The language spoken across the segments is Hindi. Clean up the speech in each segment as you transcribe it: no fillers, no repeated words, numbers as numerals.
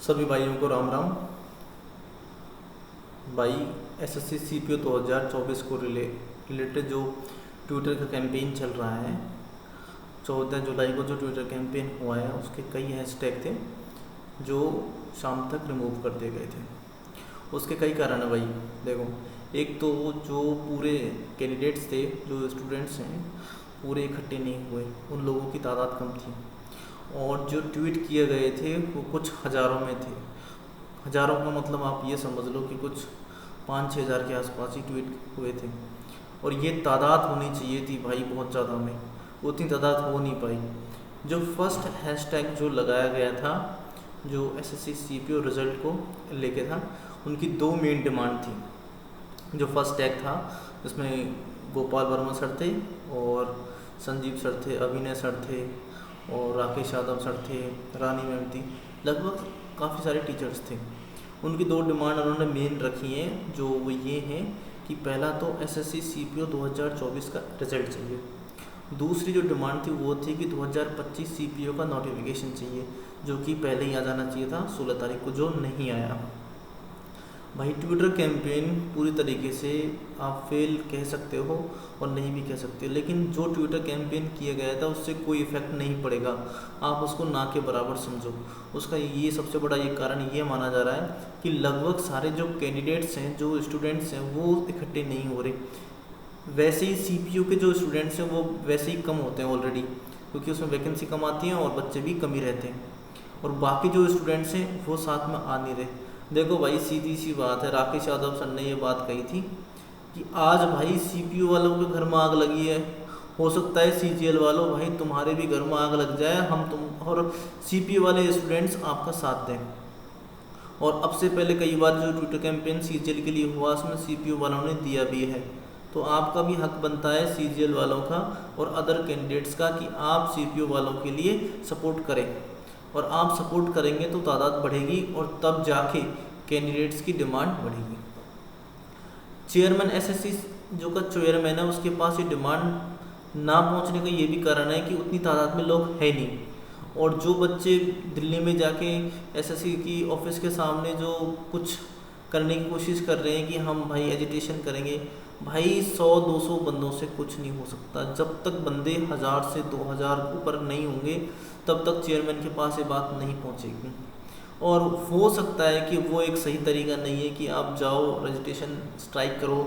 सभी भाइयों को राम राम। भाई एसएससी सीपीओ 2024 को रिलेटेड जो ट्विटर का कैंपेन चल रहा है, 14 जुलाई को जो ट्विटर कैंपेन हुआ है उसके कई हैशटैग थे जो शाम तक रिमूव कर दिए गए थे। उसके कई कारण है भाई। देखो, एक तो जो पूरे कैंडिडेट्स थे, जो स्टूडेंट्स हैं, पूरे इकट्ठे नहीं हुए, उन लोगों की तादाद कम थी। और जो ट्वीट किए गए थे वो कुछ हज़ारों में थे। हज़ारों का मतलब आप ये समझ लो कि कुछ 5-6 हज़ार के आसपास ही ट्वीट हुए थे। और ये तादाद होनी चाहिए थी भाई बहुत ज़्यादा में, उतनी तादाद हो नहीं पाई। जो फर्स्ट हैशटैग जो लगाया गया था, जो एसएससी सीपीओ रिज़ल्ट को लेके था, उनकी दो मेन डिमांड थी। जो फर्स्ट टैग था जिसमें गोपाल वर्मा सर थे और संजीव सर थे, अभिनय सर थे और राकेश यादव सर थे, रानी मैम थी, लगभग काफ़ी सारे टीचर्स थे। उनकी दो डिमांड उन्होंने मेन रखी हैं, जो वो ये हैं कि पहला तो एसएससी सीपीओ 2024 का रिज़ल्ट चाहिए। दूसरी जो डिमांड थी वो थी कि 2025 सीपीओ का नोटिफिकेशन चाहिए, जो कि पहले ही आ जाना चाहिए था 16 तारीख को, जो नहीं आया। भाई ट्विटर कैंपेन पूरी तरीके से आप फेल कह सकते हो और नहीं भी कह सकते, लेकिन जो ट्विटर कैंपेन किया गया था उससे कोई इफ़ेक्ट नहीं पड़ेगा। आप उसको ना के बराबर समझो। उसका ये सबसे बड़ा ये कारण ये माना जा रहा है कि लगभग सारे जो कैंडिडेट्स हैं, जो स्टूडेंट्स हैं, वो इकट्ठे नहीं हो रहे। वैसे ही सीपीयू के जो स्टूडेंट्स हैं वो वैसे ही कम होते हैं ऑलरेडी, क्योंकि उसमें वैकेंसी कम आती है और बच्चे भी कम ही रहते हैं। और बाकी जो स्टूडेंट्स हैं वो साथ में आ नहीं रहे। देखो भाई, सीधी सी बात है, राकेश यादव सर ने ये बात कही थी कि आज भाई सीपीयू वालों के घर में आग लगी है, हो सकता है सीजीएल वालों भाई तुम्हारे भी घर में आग लग जाए, हम तुम और सीपीयू वाले स्टूडेंट्स आपका साथ दें। और अब से पहले कई बार जो ट्विटर कैंपेन सीजीएल के लिए हुआ उसमें सीपीयू वालों ने दिया भी है। तो आपका भी हक बनता है सीजीएल वालों का और अदर कैंडिडेट्स का कि आप सीपीयू वालों के लिए सपोर्ट करें। और आप सपोर्ट करेंगे तो तादाद बढ़ेगी और तब जाके कैंडिडेट्स की डिमांड बढ़ेगी। चेयरमैन एसएससी जो का चेयरमैन है, उसके पास ये डिमांड ना पहुंचने का ये भी कारण है कि उतनी तादाद में लोग है नहीं। और जो बच्चे दिल्ली में जाके एसएससी की ऑफिस के सामने जो कुछ करने की कोशिश कर रहे हैं कि हम भाई एजिटेशन करेंगे, भाई 100-200 बंदों से कुछ नहीं हो सकता। जब तक बंदे 1000 से 2000 ऊपर नहीं होंगे तब तक चेयरमैन के पास ये बात नहीं पहुंचेगी। और हो सकता है कि वो एक सही तरीका नहीं है कि आप जाओ एजिटेशन स्ट्राइक करो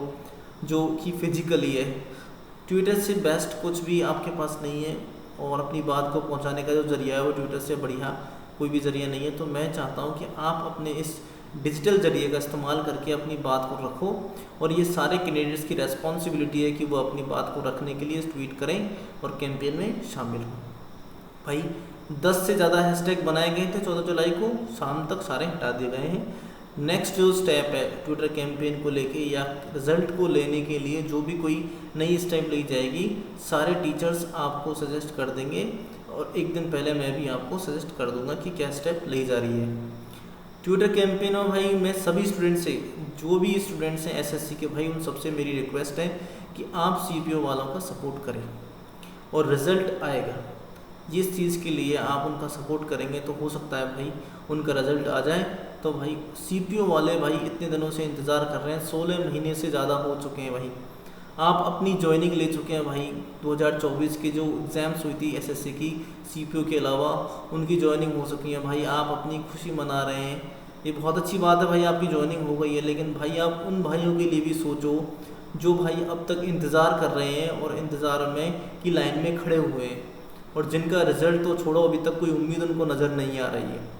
जो कि फिजिकली है। ट्विटर से बेस्ट कुछ भी आपके पास नहीं है और अपनी बात को पहुंचाने का जो जरिया है वो ट्विटर से बढ़िया कोई भी जरिया नहीं है। तो मैं चाहता हूं कि आप अपने इस डिजिटल जरिए का इस्तेमाल करके अपनी बात को रखो। और ये सारे कैंडिडेट्स की रेस्पॉन्सिबिलिटी है कि वो अपनी बात को रखने के लिए ट्वीट करें और कैंपेन में शामिल हों। भाई 10 से ज़्यादा हैशटैग बनाए गए थे 14 जुलाई को, शाम तक सारे हटा दिए गए हैं। नेक्स्ट जो स्टेप है ट्विटर कैंपेन को लेके या रिज़ल्ट को लेने के लिए, जो भी कोई नई स्टेप ली जाएगी, सारे टीचर्स आपको सजेस्ट कर देंगे और एक दिन पहले मैं भी आपको सजेस्ट कर दूंगा कि क्या स्टेप ली जा रही है। ट्विटर कैंपेन में भाई मैं सभी स्टूडेंट से, जो भी स्टूडेंट्स हैं एसएससी के, भाई उन सबसे मेरी रिक्वेस्ट है कि आप सीपीओ वालों का सपोर्ट करें। और रिज़ल्ट आएगा, जिस चीज़ के लिए आप उनका सपोर्ट करेंगे तो हो सकता है भाई उनका रिज़ल्ट आ जाए। तो भाई सीपीओ वाले भाई इतने दिनों से इंतज़ार कर रहे हैं, 16 महीने से ज़्यादा हो चुके हैं भाई। आप अपनी ज्वाइनिंग ले चुके हैं भाई। 2024 की जो एग्ज़ाम्स हुई थी एसएससी की, सीपीओ के अलावा उनकी ज्वाइनिंग हो चुकी है भाई। आप अपनी खुशी मना रहे हैं, ये बहुत अच्छी बात है भाई, आपकी ज्वाइनिंग हो गई है। लेकिन भाई आप उन भाइयों के लिए भी सोचो जो भाई अब तक इंतज़ार कर रहे हैं और इंतज़ार में की लाइन में खड़े हुए हैं और जिनका रिज़ल्ट तो छोड़ो, अभी तक कोई उम्मीद उनको नज़र नहीं आ रही है।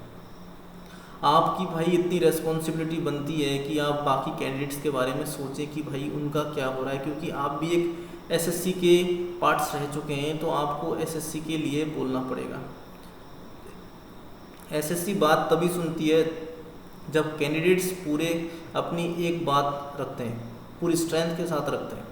आपकी भाई इतनी रेस्पॉन्सिबिलिटी बनती है कि आप बाकी कैंडिडेट्स के बारे में सोचें कि भाई उनका क्या हो रहा है, क्योंकि आप भी एक एसएससी के पार्ट्स रह चुके हैं। तो आपको एसएससी के लिए बोलना पड़ेगा। एसएससी बात तभी सुनती है जब कैंडिडेट्स पूरे अपनी एक बात रखते हैं, पूरी स्ट्रेंथ के साथ रखते हैं।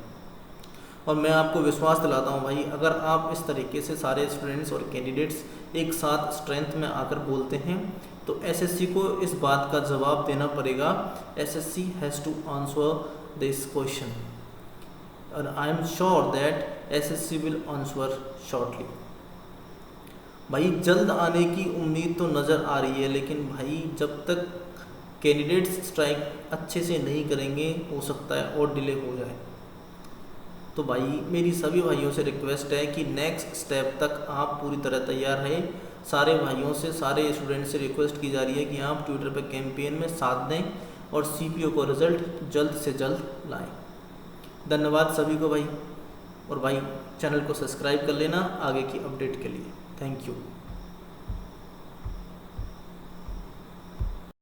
और मैं आपको विश्वास दिलाता हूँ भाई, अगर आप इस तरीके से सारे स्टूडेंट्स और कैंडिडेट्स एक साथ स्ट्रेंथ में आकर बोलते हैं तो एसएससी को इस बात का जवाब देना पड़ेगा। SSC has to answer this question और I am sure that SSC will answer shortly. भाई जल्द आने की उम्मीद तो नज़र आ रही है, लेकिन भाई जब तक कैंडिडेट्स स्ट्राइक अच्छे से नहीं करेंगे हो सकता है और डिले हो जाए। तो भाई मेरी सभी भाइयों से रिक्वेस्ट है कि नेक्स्ट स्टेप तक आप पूरी तरह तैयार रहें। सारे भाइयों से, सारे स्टूडेंट से रिक्वेस्ट की जा रही है कि आप ट्विटर पर कैंपेन में साथ दें और सीपीओ को रिज़ल्ट जल्द से जल्द लाएं। धन्यवाद सभी को भाई, और भाई चैनल को सब्सक्राइब कर लेना आगे की अपडेट के लिए। Thank you.